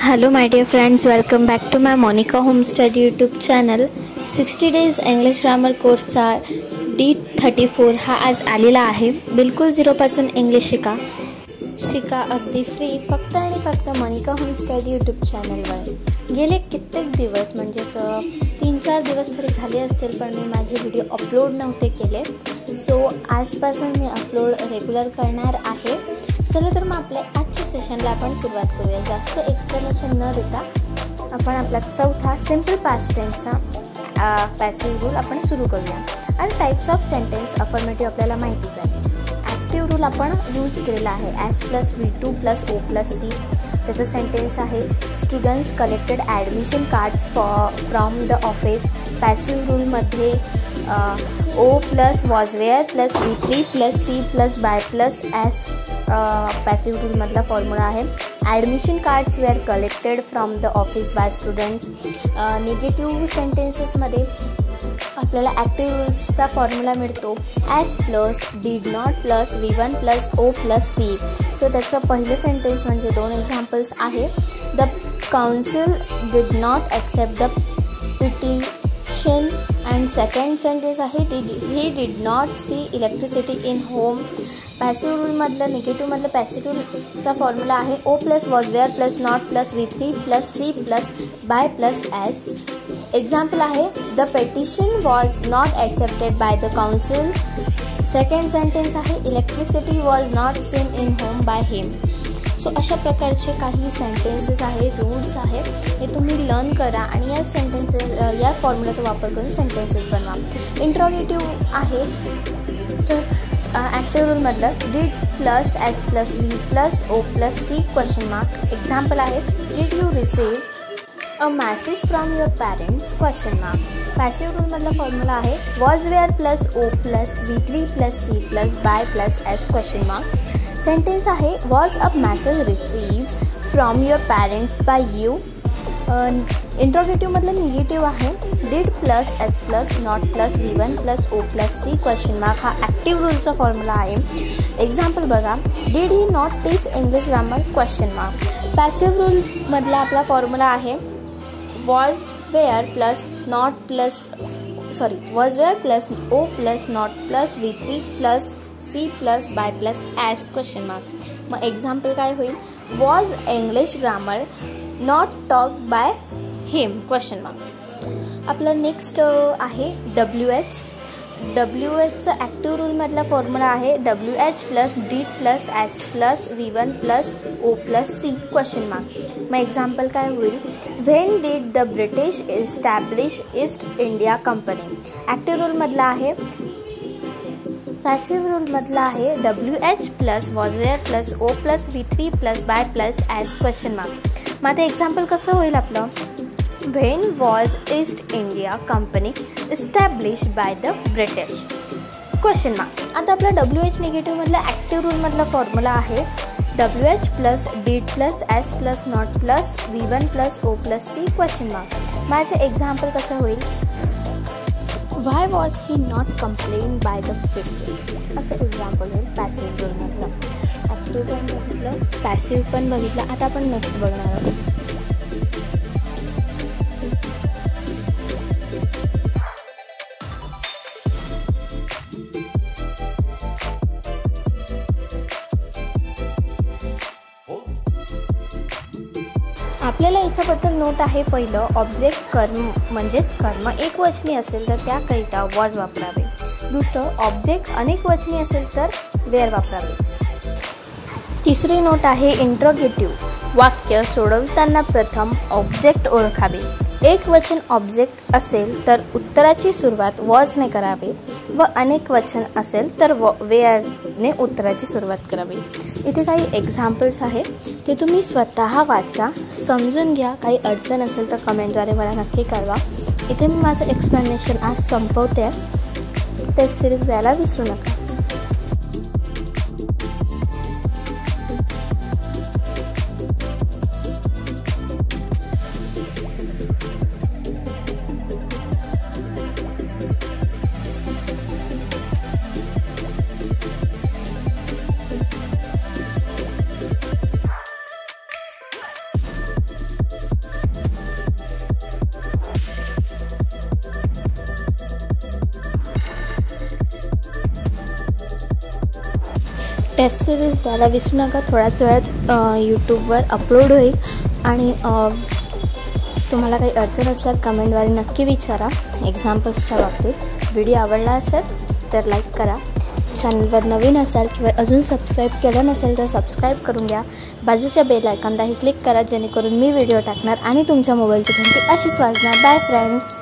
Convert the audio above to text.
Hello my dear friends, welcome back to my Monica Home Study YouTube channel. 60 days English grammar कोर्सचा D34 हा आज आलेला आहे. बिलकुल झिरोपासून इंग्लिश शिका अगदी फ्री फक्त आणि फक्त मोनिका होम स्टडी यूट्यूब चॅनलवर. गेले कित्येक दिवस म्हणजेच 3-4 दिवस तरी झाले असतील पण मी माझे व्हिडिओ अपलोड नव्हते केले. सो आजपासून मी अपलोड रेग्युलर करणार आहे. चला तर मग आपल्या आजच्या सेशनला आपण सुरुवात करूया. जास्त एक्सप्लेनेशन न देता आपण आपला चौथा सिम्पल पास्ट टेन्सचा पॅसिव्ह रूल आपण सुरू करूया. आणि टाइप्स ऑफ सेंटेन्स अफर्मेटिव्ह आपल्याला माहितीच आहे. ॲक्टिव्ह रूल आपण यूज केलेला आहे S plus V2 plus O plus C. त्याचं सेंटेन्स आहे students collected admission cards from the office. Passive रूलमध्ये O plus was were plus V3 plus C plus by plus S passive रूलमधला formula आहे. Admission cards were collected from the office by students. Negative सेंटेन्सेसमध्ये आपल्याला active रूल्सचा formula मिळतो S plus did not plus V1 plus O plus C. So त्याचं पहिलं sentence म्हणजे 2 examples आहे. The council did not accept the petition. And second sentence आहे he did not see electricity in home. Passive रूलमधलं निगेटिव्हमधलं passive रूलचा formula आहे O plus was were plus not plus V3 plus C plus by plus S. Example आहे the petition was not accepted by the council. Second sentence आहे electricity was not seen in home by him. So अशा प्रकारचे काही sentences आहे rules आहे हे तुम्ही learn करा आणि या सेंटेन्सेस या फॉर्म्युलाचा वापर करून सेंटेन्सेस बनवा. इंट्रोगेटिव्ह आहे तर ॲक्टिव्ह रूलमधलं did plus S plus V plus O plus C question mark. Example आहे did you receive a message from your parents question mark. Passive रूलमधला फॉर्म्युला आहे was were plus O plus V3 plus C plus by plus S question mark. Sentence आहे was a message receive from your parents by you. इंट्रोगेटिव्हमधलं negative आहे did plus S plus not plus V1 plus O plus C question mark. हा active रूलचा formula आहे. Example बघा did he not teach English grammar question mark. Passive रूलमधला आपला formula आहे was were plus not plus was were plus O plus not plus V3 plus C plus by plus S question mark. मग example काय होईल was English grammar not talk by him question mark. आपलं next आहे WH. WHचं active रूलमधला formula आहे WH plus did plus S plus V1 plus O plus C question mark. मग example काय होईल when did the British establish East India company. Active रूलमधला आहे पॅसिव्ह रूलमधला आहे WH plus was were plus O plus V3 plus by plus S question mark. मग आता example कसं होईल आपलं when was East India company establish by the British question mark. आता आपला WH निगेटिव्हमधला ॲक्टिव्ह रूलमधला फॉर्म्युला आहे WH plus did plus S plus not plus V1 plus O plus C question mark. माझं एक्झाम्पल कसं होईल why was he not complain by the people असं example होईल पॅसिव्ह रूलमधलं. ॲक्टिव्ह पण बघितलं पॅसिव्ह पण बघितलं. आता आपण नेक्स्ट बघणार आहोत. आपल्याला याच्याबद्दल नोट आहे पहिलं ऑब्जेक्ट कर्म म्हणजेच कर्म एकवचनी असेल तर त्याकरिता वॉज वापरावे. दुसरं ऑब्जेक्ट अनेकवचनी असेल तर वेअर वापरावे. तिसरी नोट आहे इंट्रोगेटिव्ह वाक्य सोडवताना प्रथम ऑब्जेक्ट ओळखावे. एकवचन ऑब्जेक्ट असेल तर उत्तराची सुरुवात वॉजने करावी व अनेक वचन असेल तर वेअरने उत्तराची सुरुवात करावी. इथे काही एक्झाम्पल्स आहेत ते तुम्ही स्वतः वाचा समजून घ्या. काही अडचण असेल तर कमेंटद्वारे मला नक्की कळवा. इथे मी माझं एक्सप्लेनेशन आज संपवते. टेस्ट सिरीज द्यायला विसरू नका. टेस्ट सिरीज द्यायला विसरू नका. थोड्याच वेळात यूट्यूबवर अपलोड होईल. आणि तुम्हाला काही अडचण असल्यास कमेंटद्वारे नक्की विचारा एक्झाम्पल्सच्या बाबतीत. व्हिडिओ आवडला असेल तर लाईक करा. चॅनलवर नवीन असाल किंवा अजून सबस्क्राईब केलं नसेल तर सबस्क्राईब करून घ्या. बाजूच्या बेल आयकॉनलाही क्लिक करा जेणेकरून मी व्हिडिओ टाकणार आणि तुमच्या मोबाईलची घंटी अशीच वाजणार. Bye friends.